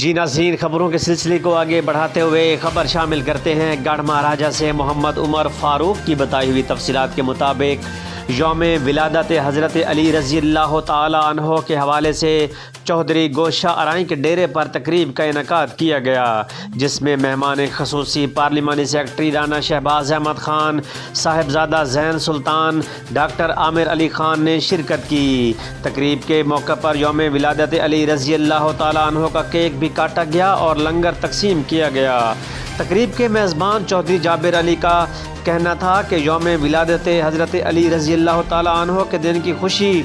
جی ناظرین، خبروں کے سلسلے کو آگے بڑھاتے ہوئے خبر شامل کرتے ہیں گڑھ مہاراجہ سے محمد عمر فاروق کی بتائی ہوئی تفصیلات کے مطابق یوم ولادت حضرت علی رضی اللہ تعالی عنہ کے حوالے سے چودھری گوشہ ارائیں کے ڈیرے پر تقریب کا انعقاد کیا گیا، جس میں مہمان خصوصی پارلیمانی سیکرٹری رانا شہباز احمد خان، صاحبزادہ زین سلطان، ڈاکٹر عامر علی خان نے شرکت کی۔ تقریب کے موقع پر یوم ولادت علی رضی اللہ تعالی عنہ کا کیک بھی کاٹا گیا اور لنگر تقسیم کیا گیا۔ تقریب کے میزبان چودھری جابر علی کا کہنا تھا کہ یوم ولادت حضرت علی رضی اللہ تعالی عنہ کے دن کی خوشی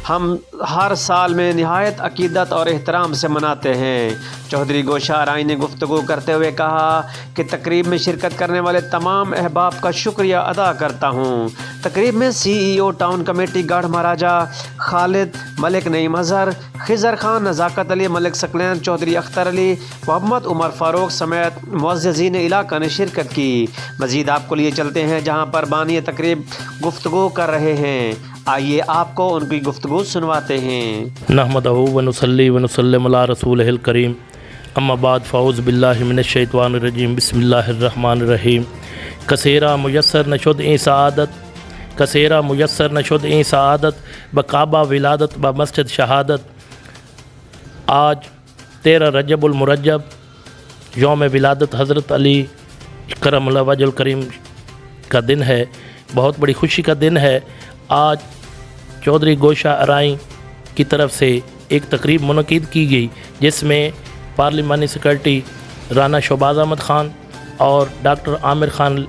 ہم ہر سال میں نہایت عقیدت اور احترام سے مناتے ہیں۔ چودھری گوشہ ارائیں نے گفتگو کرتے ہوئے کہا کہ تقریب میں شرکت کرنے والے تمام احباب کا شکریہ ادا کرتا ہوں۔ تقریب میں سی ای او ٹاؤن کمیٹی گڑھ مہاراجہ خالد ملک نعیم اظہر، خضر خان، نزاکت علی، ملک ثقلین، چودھری اختر علی، محمد عمر فاروق سمیت معززین علاقہ نے شرکت کی۔ مزید آپ کو لیے چلتے ہیں جہاں پر بانی تقریب گفتگو کر رہے ہیں، آئیے آپ کو ان کی گفتگو سنواتے ہیں۔ نحمدہ و نصلی و نسلم علی رسولہ الکریم، اما بعد فاعوذ باللہ من الشیطان الرجیم، بسم اللہ الرحمن الرحیم۔ کثیرہ میسر نشد این سعادت، کثیرہ میسر نشد این سعادت، بکعبہ ولادت بمسجد شہادت۔ آج 13 رجب المرجب یوم ولادت حضرت علی کرم اللہ وجہ الکریم کا دن ہے، بہت بڑی خوشی کا دن ہے۔ آج چودھری گوشہ ارائیں کی طرف سے ایک تقریب منعقد کی گئی، جس میں پارلیمانی سیکرٹری رانا شہباز احمد خان اور doctor Aamir Khan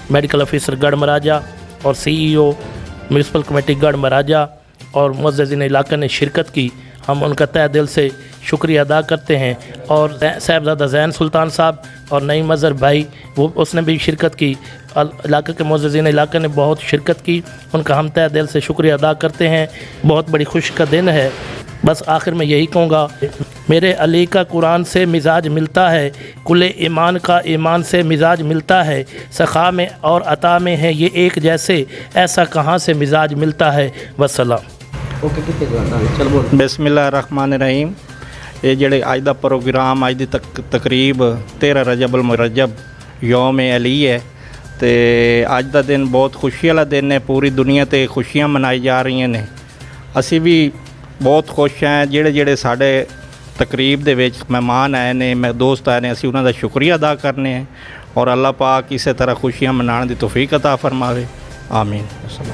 medical officer گڑھ مہاراجہ اور سی ای او میونسپل کمیٹی گڑھ مہاراجہ اور معززین علاقہ نے شرکت کی۔ ہم ان کا تہ دل سے شکریہ ادا کرتے ہیں، اور صاحبزادہ زین سلطان صاحب اور نعیم اظہر بھائی اس نے بھی شرکت کی۔ علاقہ کے معززین علاقہ نے بہت شرکت کی، ان کا ہم تہ دل سے شکریہ ادا کرتے ہیں۔ بہت بڑی خوشی کا دن ہے۔ بس آخر میں یہی کہوں گا، میرے علی کا قرآن سے مزاج ملتا ہے، کل ایمان کا ایمان سے مزاج ملتا ہے، سخا میں اور عطا میں ہے یہ ایک جیسے، ایسا کہاں سے مزاج ملتا ہے۔ وسلام۔ بسم اللہ الرحمن الرحیم۔ یہ جڑے اج دا پروگرام، اج دی تقریب 13 رجب المرجب یوم علی ہے، تے اج دا دن بہت خوشی والا دن ہے۔ پوری دنیا تے خوشیاں منائی جا رہی ہیں۔ اسی بھی بہت خوش ہیں جڑے جڑے ساڈے تقریب دے وچ مہمان آئے نے، دوست آئے نے، اسی انہاں دا شکریہ ادا کرنے ہیں، اور اللہ پاک اسی طرح خوشیاں منانے دی توفیق عطا فرماوے، آمین۔